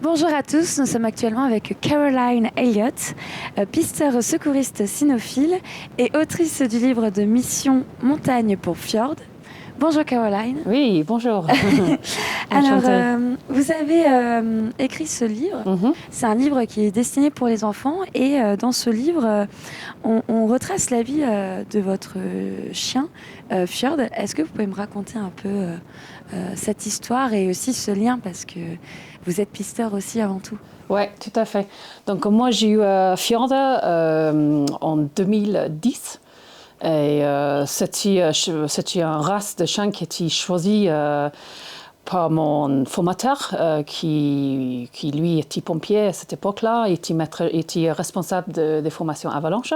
Bonjour à tous, nous sommes actuellement avec Caroline Elliott, pisteur secouriste cynophile et autrice du livre de Mission Montagne pour Fjord. Bonjour Caroline. Oui, bonjour. Alors, vous avez écrit ce livre. C'est un livre qui est destiné pour les enfants et dans ce livre, on retrace la vie de votre chien, Fjord. Est-ce que vous pouvez me raconter un peu cette histoire et aussi ce lien parce que vous êtes pisteur aussi avant tout? Oui, tout à fait. Donc moi, j'ai eu Fjord en 2010. Et c'était une race de chien qui était choisie par mon formateur qui lui était pompier à cette époque-là, était responsable des formations avalanche.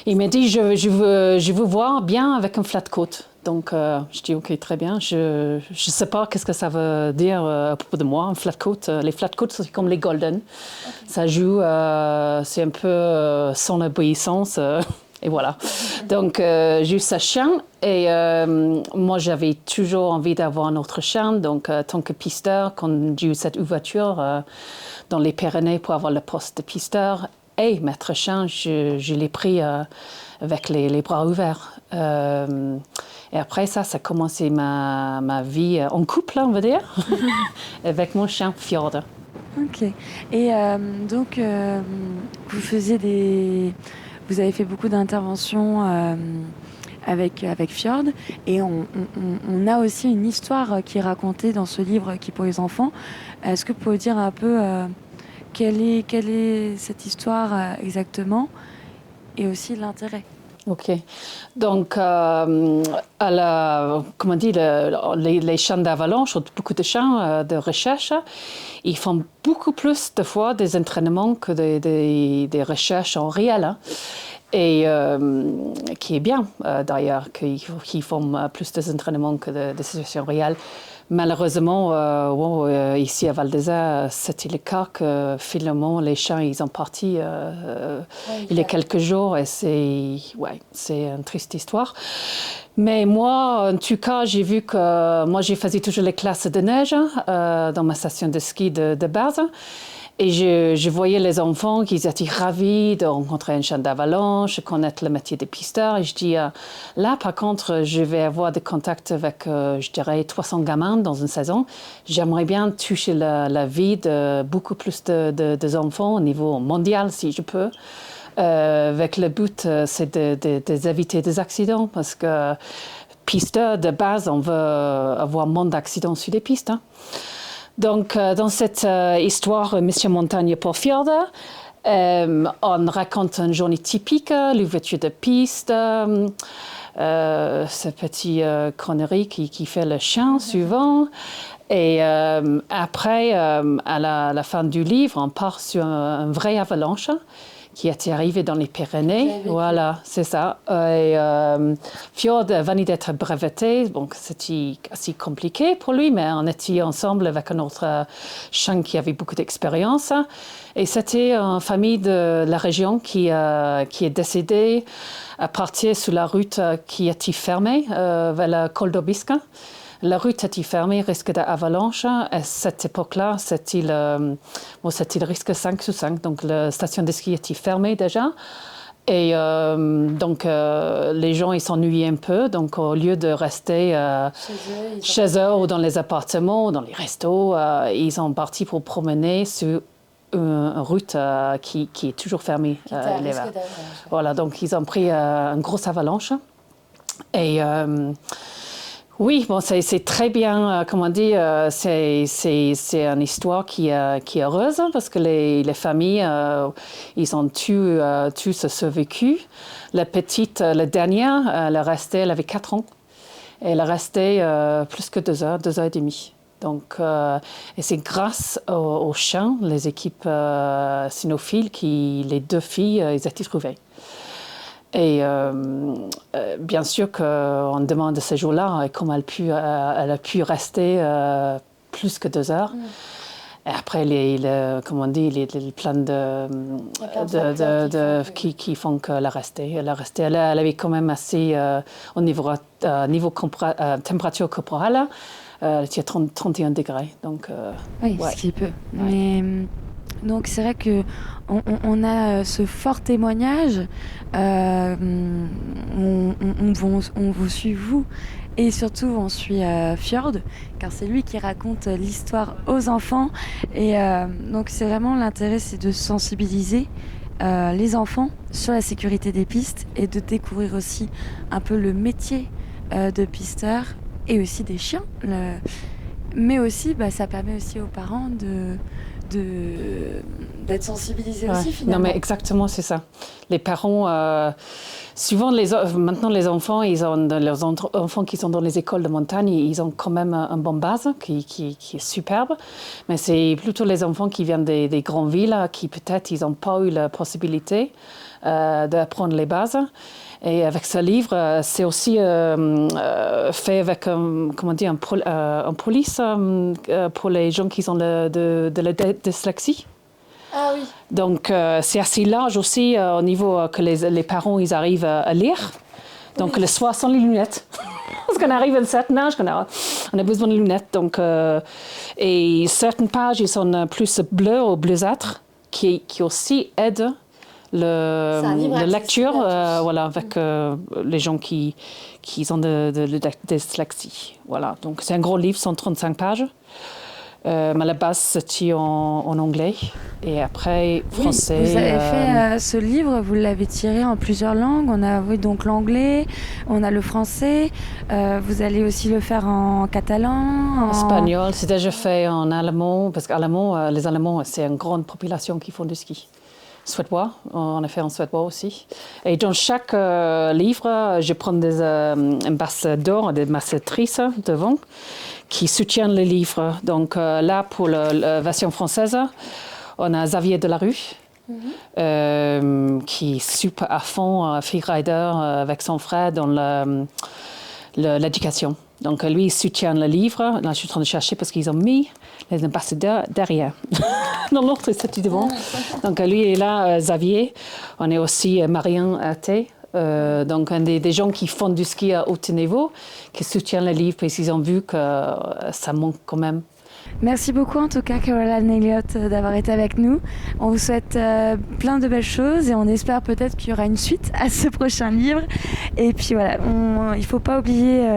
Il m'a dit je veux voir bien avec un flat coat. Donc je dis ok, très bien. Je ne sais pas qu'est-ce que ça veut dire à propos de moi, un flat coat. Les flat coats, c'est comme les golden. Okay. Ça joue, c'est un peu sans obéissance. Et voilà. Donc, j'ai eu ce chien et moi, j'avais toujours envie d'avoir un autre chien. Donc, tant que pisteur, quand j'ai eu cette ouverture dans les Pyrénées pour avoir le poste de pisteur et maître chien, je l'ai pris avec les bras ouverts. Et après ça a commencé ma vie en couple, on va dire, avec mon chien Fjord. Ok. Et donc, vous avez fait beaucoup d'interventions avec Fjord et on a aussi une histoire qui est racontée dans ce livre qui est pour les enfants. Est-ce que vous pouvez dire un peu quelle est cette histoire exactement et aussi l'intérêt? Ok. Donc, comme on dit, les champs d'avalanche, beaucoup de champs de recherche, ils font beaucoup plus de fois des entraînements que des recherches en réel. Hein. Et qui est bien d'ailleurs, qu'ils font plus des entraînements que des situations réelles. Malheureusement, ici à Val d'Isère, c'était le cas que finalement les chiens ils ont parti il y a quelques jours et c'est une triste histoire. Mais moi, en tout cas, j'ai vu que moi j'ai fait toujours les classes de neige dans ma station de ski de base. Et je voyais les enfants qui étaient ravis de rencontrer un chien d'avalanche, connaître le métier de pisteur. Et je dis, là, par contre, je vais avoir des contacts avec, je dirais, 300 gamins dans une saison. J'aimerais bien toucher la vie de beaucoup plus de enfants au niveau mondial, si je peux. Avec le but, c'est d'éviter des accidents, parce que pisteur, de base, on veut avoir moins d'accidents sur les pistes. Hein. Donc, dans cette histoire Mission Montagne pour Fjord, on raconte une journée typique, l'ouverture de piste, ce petit connerie qui fait le chien souvent. Et après, à la fin du livre, on part sur un vrai avalanche qui était arrivé dans les Pyrénées. Voilà, c'est ça. Et Fjord venait d'être breveté, donc c'était assez compliqué pour lui, mais on était ensemble avec un autre chien qui avait beaucoup d'expérience. Et c'était une famille de la région qui est décédée à partir sur la route qui était fermée vers le col d'Aubisque. La route était fermée, risque d'avalanche. À cette époque-là, c'était le risque 5 sur 5. Donc, la station de ski était fermée déjà. Et donc, les gens, ils s'ennuyaient un peu. Donc, au lieu de rester chez eux ou dans les appartements ou dans les restos, ils sont partis pour promener sur une route qui est toujours fermée l'hiver. Voilà, donc ils ont pris une grosse avalanche. Et... oui, bon, c'est très bien, comme on dit, c'est une histoire qui est heureuse parce que les familles, ils ont tous survécu. La petite, la dernière, elle avait 4 ans. Et elle est restée plus que 2 heures et demie. Donc, et c'est grâce aux chiens, les équipes cynophiles, les 2 filles, ils étaient trouvées. Et bien sûr qu'on demande ce jour-là comment elle a pu rester plus que 2 heures. Et après, comme on dit, les plans qui font qu'elle a resté. Elle avait quand même assez, au niveau température corporelle, il y a 31 degrés. Donc, oui, ce qui peut. Mais, donc c'est vrai qu'on a ce fort témoignage. On vous suit, vous, et surtout on suit Fjord, car c'est lui qui raconte l'histoire aux enfants. Et donc c'est vraiment l'intérêt, c'est de sensibiliser les enfants sur la sécurité des pistes et de découvrir aussi un peu le métier de pisteur et aussi des chiens. Mais aussi, ça permet aussi aux parents d'être sensibilisés aussi, finalement. Non, mais exactement, c'est ça. Les parents, souvent, maintenant, les enfants, leurs enfants qui sont dans les écoles de montagne, ils ont quand même une bonne base qui est superbe. Mais c'est plutôt les enfants qui viennent des grandes villes qui, peut-être, ils n'ont pas eu la possibilité d'apprendre les bases. Et avec ce livre, c'est aussi fait avec une police pour les gens qui ont de la dyslexie. Ah oui. Donc, c'est assez large aussi au niveau que les parents ils arrivent à lire. Donc, le soir sans les lunettes. Parce qu'on arrive à un certain âge, on a besoin de lunettes. Donc, et certaines pages, ils sont plus bleues ou bleuâtres, qui aussi aident la lecture avec les gens qui ont de dyslexie. Voilà. Donc, c'est un gros livre, 135 pages. Mais à la base, c'était en anglais et après français. Vous avez fait ce livre, vous l'avez tiré en plusieurs langues. On a donc l'anglais, on a le français. Vous allez aussi le faire en catalan, en espagnol. C'est déjà fait en allemand, parce qu'allemand, les Allemands, c'est une grande population qui font du ski. Suédois, on a fait en suédois aussi. Et dans chaque livre, je prends des ambassadeurs, des ambassadrices devant qui soutiennent le livre. Donc là, pour la version française, on a Xavier Delarue, qui est super à fond, freerider avec son frère dans l'éducation. Donc lui, il soutient le livre. Là, je suis en train de chercher parce qu'ils ont mis les ambassadeurs derrière. Dans l'autre, c'est devant. Donc lui, il est là, Xavier. On est aussi Marianne Athé. Donc des gens qui font du ski à haut niveau, qui soutiennent le livre parce qu'ils ont vu que ça manque quand même. Merci beaucoup en tout cas Caroline Elliott d'avoir été avec nous. On vous souhaite plein de belles choses et on espère peut-être qu'il y aura une suite à ce prochain livre. Et puis voilà, il ne faut pas oublier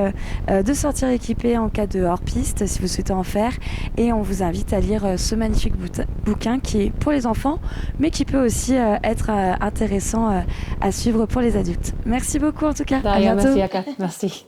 de sortir équipé en cas de hors-piste si vous souhaitez en faire. Et on vous invite à lire ce magnifique bouquin qui est pour les enfants mais qui peut aussi être intéressant à suivre pour les adultes. Merci beaucoup en tout cas. À bientôt. Merci Aka. Merci.